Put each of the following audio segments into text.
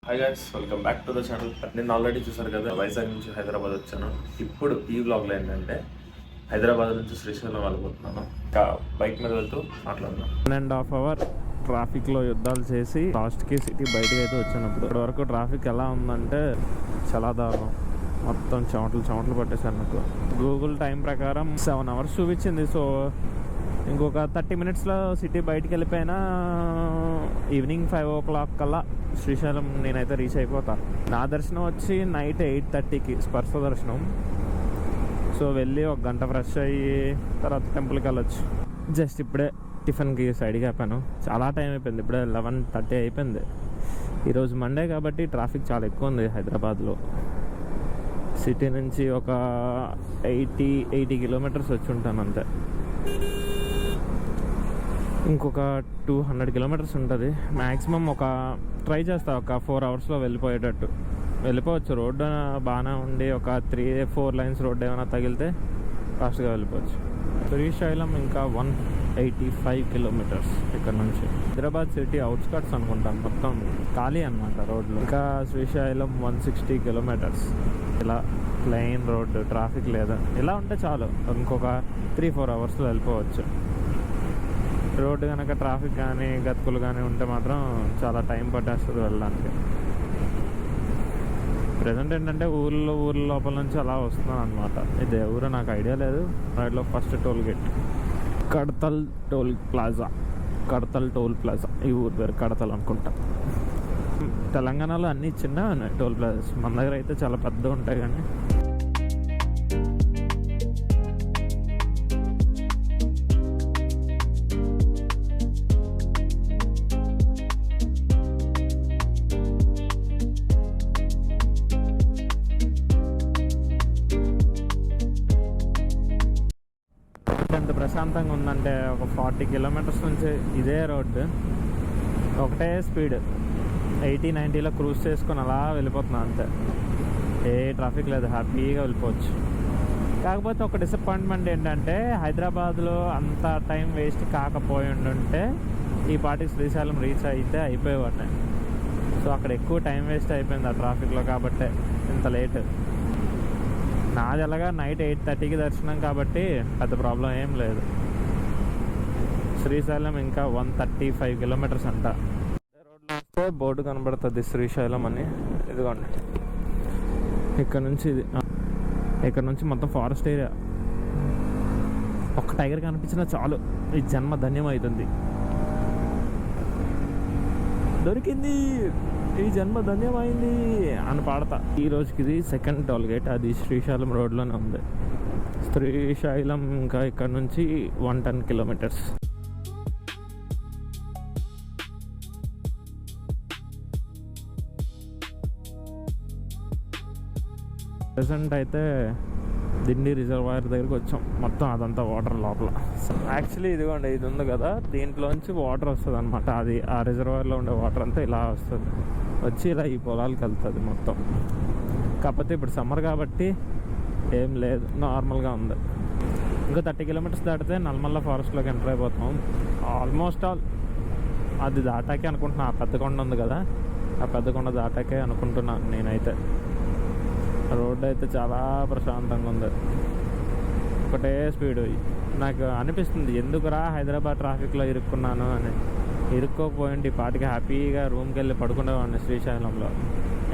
Hi guys, welcome back to the channel. నేను already చూసారు కదా, వైజాగ్ నుంచి హైదరాబాద్ వచ్చాను. ఇప్పుడు ఈ వ్లాగ్లో ఏంటంటే హైదరాబాద్ నుంచి శ్రీశైలం వెళ్ళిపోతున్నాను. ఇంకా బైక్ మీద వెళ్తూ మాట్లాడుతున్నాను. 1.5 hours ట్రాఫిక్లో యుద్ధాలు చేసి లాస్ట్కి సిటీ బయటకు అయితే వచ్చినప్పుడు ఇప్పటి వరకు ట్రాఫిక్ ఎలా ఉందంటే చాలా దారుణం. మొత్తం చెమటలు పట్టేశారు నాకు. గూగుల్ టైం ప్రకారం 7 hours చూపించింది. సో ఇంకొక 30 minutesలో సిటీ బయటికి వెళ్ళిపోయినా ఈవినింగ్ 5 o'clock కల్లా శ్రీశైలం నేనైతే రీచ్ అయిపోతా. నా దర్శనం వచ్చి నైట్ 8:30కి స్పర్శ దర్శనం. సో వెళ్ళి 1 గంట ఫ్రెష్ అయ్యి తర్వాత టెంపుల్కి వెళ్ళొచ్చు. జస్ట్ ఇప్పుడే టిఫిన్కి సైడ్కి అయిపోయాను. చాలా టైం అయిపోయింది, ఇప్పుడే 11:30 అయిపోయింది. ఈరోజు మండే కాబట్టి ట్రాఫిక్ చాలా ఎక్కువ ఉంది హైదరాబాద్లో. సిటీ నుంచి ఒక 80 kilometers వచ్చి ఉంటాను అంతే. ఇంకొక 200 kilometers ఉంటుంది మ్యాక్సిమం. ట్రై చేస్తా ఒక 4 hours వెళ్ళిపోయేటట్టు. వెళ్ళిపోవచ్చు. రోడ్డు బాగానే ఉండి ఒక 3-4 lanes రోడ్డు ఏమైనా తగిలితే ఫాస్ట్గా వెళ్ళిపోవచ్చు. శ్రీశైలం ఇంకా 185 kilometers ఇక్కడ నుంచి. హైదరాబాద్ సిటీ అవుట్స్కట్స్ అనుకుంటాను, మొత్తం ఖాళీ అనమాట రోడ్లు. ఇంకా శ్రీశైలం 160 kilometers. ఇలా ప్లెయిన్ రోడ్డు, ట్రాఫిక్ లేదా. ఇలా ఉంటే చాలు, ఇంకొక 3-4 hours వెళ్ళిపోవచ్చు. రోడ్డు కనుక ట్రాఫిక్ కానీ గతుకులు కానీ ఉంటే మాత్రం చాలా టైం పట్టేస్తుంది వెళ్ళడానికి. ప్రజెంట్ ఏంటంటే ఊర్ల లోపల నుంచి అలా వస్తున్నాను అనమాట. ఇది ఊరు నాకు ఐడియా లేదు. రైట్లో first toll gate Kadtal toll plaza. ఈ ఊరు పేరు కడతల్ అనుకుంటా. తెలంగాణలో అన్నీ చిన్నగా ఉన్నాయి టోల్ ప్లాజాస్. మన దగ్గర అయితే చాలా పెద్దగా ఉంటాయి. కానీ ఎంత ప్రశాంతంగా ఉందంటే ఒక 40 kilometers నుంచి ఇదే రోడ్డు, ఒకటే స్పీడ్ 80-90లో క్రూజ్ చేసుకొని అలా వెళ్ళిపోతున్నా అంతే. ఏ ట్రాఫిక్ లేదు, హ్యాపీగా వెళ్ళిపోవచ్చు. కాకపోతే ఒక డిసప్పాయింట్మెంట్ ఏంటంటే హైదరాబాద్లో అంత టైం వేస్ట్ కాకపోయి ఉంటే ఈ పాటికి శ్రీశైలం రీచ్ అయితే అయిపోయేవాడిని. సో అక్కడ ఎక్కువ టైం వేస్ట్ అయిపోయింది ఆ ట్రాఫిక్లో, కాబట్టే ఇంత లేట్. నాది ఎలాగా నైట్ 8:30కి దర్శనం కాబట్టి పెద్ద ప్రాబ్లం ఏం లేదు. శ్రీశైలం ఇంకా 135 kilometers అంట. రోడ్లో వస్తే బోర్డు కనబడుతుంది శ్రీశైలం అని. ఇదిగోండి, ఇక్కడ నుంచి మొత్తం ఫారెస్ట్ ఏరియా. ఒక్క టైగర్ కనిపించినా చాలు, ఈ జన్మ ధన్యం అవుతుంది. దొరికింది, ఈ జన్మ ధన్యమైంది అని పాడతా. ఈ రోజుకి ఇది సెకండ్ టోల్ గేట్, అది శ్రీశైలం రోడ్లోనే ఉంది. శ్రీశైలం ఇంకా ఇక్కడ నుంచి 110 kilometers. ప్రెసెంట్ అయితే దిండి రిజర్వాయర్ దగ్గరికి వచ్చాం. మొత్తం అదంతా వాటర్ లోపల. యాక్చువల్లీ ఇదిగోండి, ఇది ఉంది కదా, దీంట్లోంచి వాటర్ వస్తుంది అనమాట. అది ఆ రిజర్వాయర్లో ఉండే వాటర్ అంతా ఇలా వస్తుంది, వచ్చి ఇలా ఈ పొలాలకు వెళ్తుంది మొత్తం. కాకపోతే ఇప్పుడు సమ్మర్ కాబట్టి ఏం లేదు, నార్మల్గా ఉంది. ఇంకా 30 kilometers దాటితే నల్మల్ల ఫారెస్ట్లోకి ఎంటర్ అయిపోతాం. ఆల్మోస్ట్ ఆల్ అది దాటాకే అనుకుంటున్నా. ఆ పెద్ద కొండ ఉంది కదా, ఆ పెద్ద కొండ దాటాకే అనుకుంటున్నాను నేనైతే. రోడ్డు అయితే చాలా ప్రశాంతంగా ఉంది, ఒకటే స్పీడ్. నాకు అనిపిస్తుంది ఎందుకురా హైదరాబాద్ ట్రాఫిక్లో ఇరుక్కున్నాను అని. ఇరుక్కోకపోయింది పాటికి హ్యాపీగా రూమ్కి వెళ్ళి పడుకునేవాడిని శ్రీశైలంలో.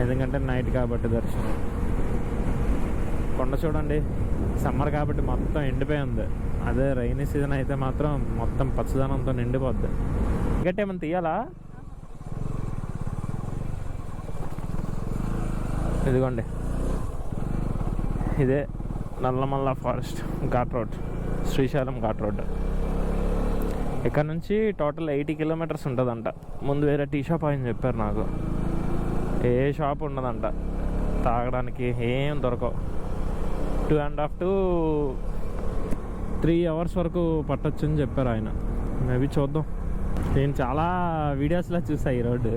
ఎందుకంటే నైట్ కాబట్టి దర్శనం. కొండ చూడండి, సమ్మర్ కాబట్టి మొత్తం ఎండిపోయి ఉంది. అదే రైనీ సీజన్ అయితే మాత్రం మొత్తం పచ్చదనంతో నిండిపోద్ది. టికెట్ ఏమైనా తీయాలా? ఇదిగోండి, ఇదే Nallamala forest ghat road, Srisailam ghat road. ఇక్కడ నుంచి టోటల్ 80 kilometers ఉంటుందంట. ముందు వేరే టీ షాప్ అని చెప్పారు నాకు. ఏ షాప్ ఉండదంట, తాగడానికి ఏం దొరకవు. 2.5 to 3 hours వరకు పట్టొచ్చు అని చెప్పారు ఆయన. మేబీ చూద్దాం. నేను చాలా వీడియోస్లో చూసా ఈ రోడ్డు,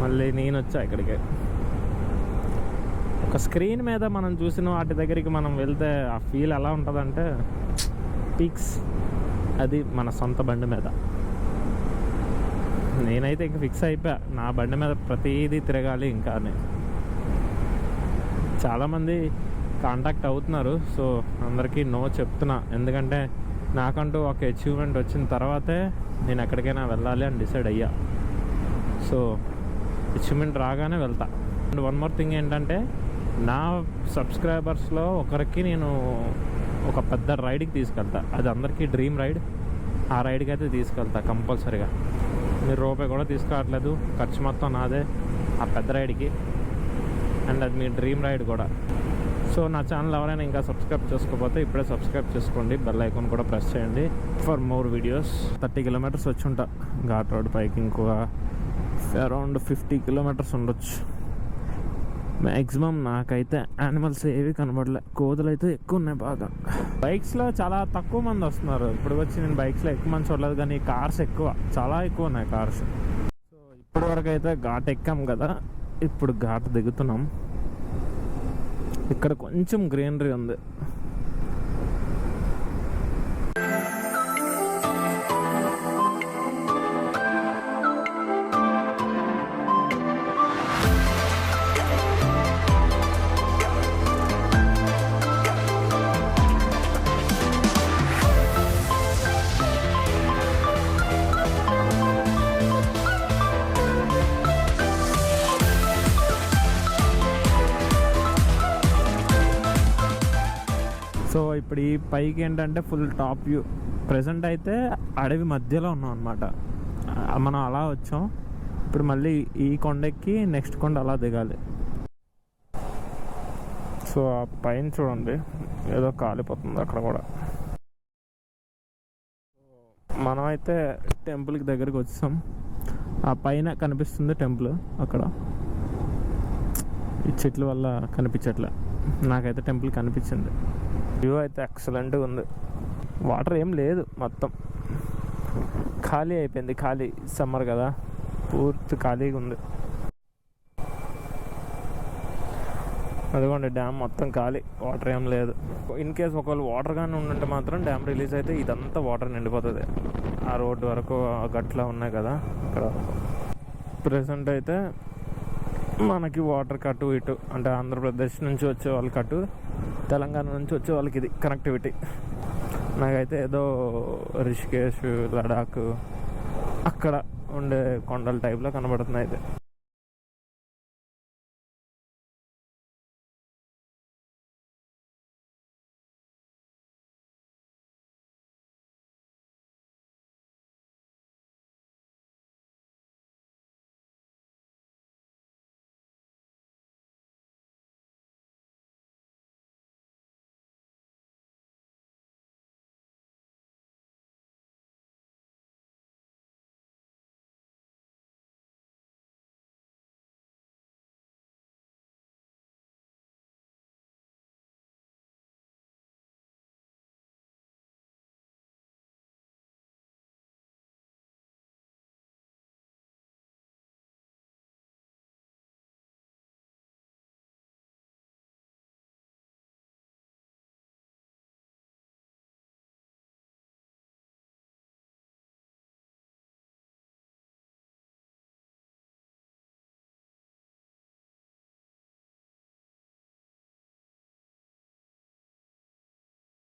మళ్ళీ నేను వచ్చా ఇక్కడికి. ఒక స్క్రీన్ మీద మనం చూసిన వాటి దగ్గరికి మనం వెళ్తే ఆ ఫీల్ ఎలా ఉంటుందంటే పీక్స్. అది మన సొంత బండి మీద. నేనైతే ఇంక ఫిక్స్ అయిపోయా, నా బండి మీద ప్రతిదీ తిరగాలి ఇంకా అని. చాలామంది కాంటాక్ట్ అవుతున్నారు, సో అందరికీ నో చెప్తున్నా. ఎందుకంటే నాకంటూ ఒక అచీవ్మెంట్ వచ్చిన తర్వాతే నేను ఎక్కడికైనా వెళ్ళాలి అని డిసైడ్ అయ్యా. సో అచీవ్మెంట్ రాగానే వెళ్తా. అండ్ వన్ మోర్ థింగ్ ఏంటంటే, నా సబ్స్క్రైబర్స్లో ఒకరికి నేను ఒక పెద్ద రైడ్కి తీసుకెళ్తా. అది అందరికీ డ్రీమ్ రైడ్. ఆ రైడ్కి అయితే తీసుకెళ్తా కంపల్సరీగా. మీరు రూపాయి కూడా తీసుకురావట్లేదు, ఖర్చు మొత్తం నాదే ఆ పెద్ద రైడ్కి. అండ్ అది మీ డ్రీమ్ రైడ్ కూడా. సో నా ఛానల్ ఎవరైనా ఇంకా సబ్స్క్రైబ్ చేసుకోకపోతే ఇప్పుడే సబ్స్క్రైబ్ చేసుకోండి, బెల్ ఐకాన్ కూడా ప్రెస్ చేయండి ఫర్ మోర్ వీడియోస్. 30 కిలోమీటర్స్ వచ్చి ఉంటా ఘాట్ రోడ్ పైకి. ఇంకొక అరౌండ్ 50 కిలోమీటర్స్ ఉండొచ్చు మ్యాక్సిమం. నాకైతే యానిమల్స్ ఏవి కనబడలే, కోతులు అయితే ఎక్కువ ఉన్నాయి బాగా. బైక్స్లో చాలా తక్కువ మంది వస్తున్నారు ఇప్పుడు వచ్చి. నేను బైక్స్లో ఎక్కువ మంది చూడలేదు, కానీ కార్స్ ఎక్కువ, చాలా ఎక్కువ ఉన్నాయి కార్స్. సో ఇప్పటి వరకు అయితే ఘాట్ ఎక్కాం కదా, ఇప్పుడు ఘాట్ దిగుతున్నాం. ఇక్కడ కొంచెం గ్రీనరీ ఉంది. సో ఇప్పుడు ఈ పైకి ఏంటంటే ఫుల్ టాప్ వ్యూ. ప్రజెంట్ అయితే అడవి మధ్యలో ఉన్నాం అనమాట. మనం అలా వచ్చాం, ఇప్పుడు మళ్ళీ ఈ కొండెక్కి నెక్స్ట్ కొండ అలా దిగాలి. సో ఆ పైన చూడండి ఏదో కాలిపోతుంది అక్కడ కూడా. మనం అయితే టెంపుల్కి దగ్గరికి వచ్చాం. ఆ పైన కనిపిస్తుంది టెంపుల్, అక్కడ ఈ చెట్ల వల్ల కనిపించట్లే, నాకైతే టెంపుల్ కనిపించింది. వ్యూ అయితే ఎక్సలెంట్గా ఉంది. వాటర్ ఏం లేదు, మొత్తం ఖాళీ అయిపోయింది. ఖాళీ, సమ్మర్ కదా, పూర్తి ఖాళీగా ఉంది. అదిగోండి డ్యామ్ మొత్తం ఖాళీ, వాటర్ ఏం లేదు. ఇన్ కేస్ ఒకవేళ వాటర్ కానీ ఉండుంటే మాత్రం డ్యామ్ రిలీజ్ అయితే ఇదంతా వాటర్ నిండిపోతుంది. ఆ రోడ్డు వరకు గట్లా ఉన్నాయి కదా అక్కడ. ప్రెసెంట్ అయితే మనకి వాటర్ కటు ఇటు, అంటే ఆంధ్రప్రదేశ్ నుంచి వచ్చే వాళ్ళకి అటు, తెలంగాణ నుంచి వచ్చే వాళ్ళకి ఇది కనెక్టివిటీ. నాకైతే ఏదో రిషికేష్, లడాక్ అక్కడ ఉండే కొండల టైప్లో కనబడుతున్నాయి అయితే.